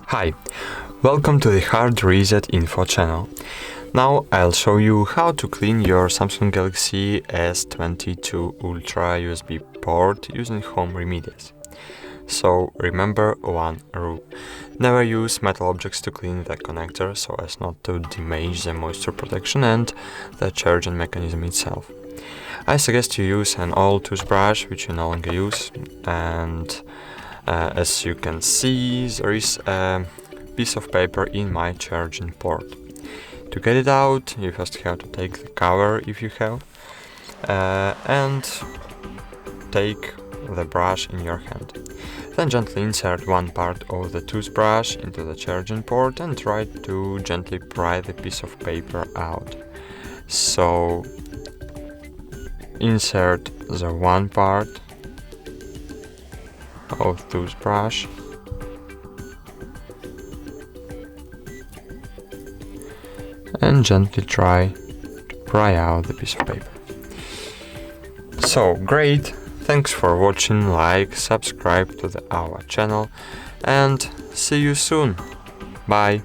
Hi, welcome to the HardReset.Info channel. Now I'll show you how to clean your Samsung Galaxy S22 Ultra USB port using home remedies. So remember one rule: never use metal objects to clean the connector so as not to damage the moisture protection and the charging mechanism itself. I suggest you use an old toothbrush which you no longer use, and as you can see, there is a piece of paper in my charging port. To get it out, you first have to take the cover, if you have, and take the brush in your hand. Then gently insert one part of the toothbrush into the charging port and try to gently pry the piece of paper out. So insert the one part of toothbrush and gently try to pry out the piece of paper. So great, thanks for watching, like, subscribe to our channel, and see you soon. Bye.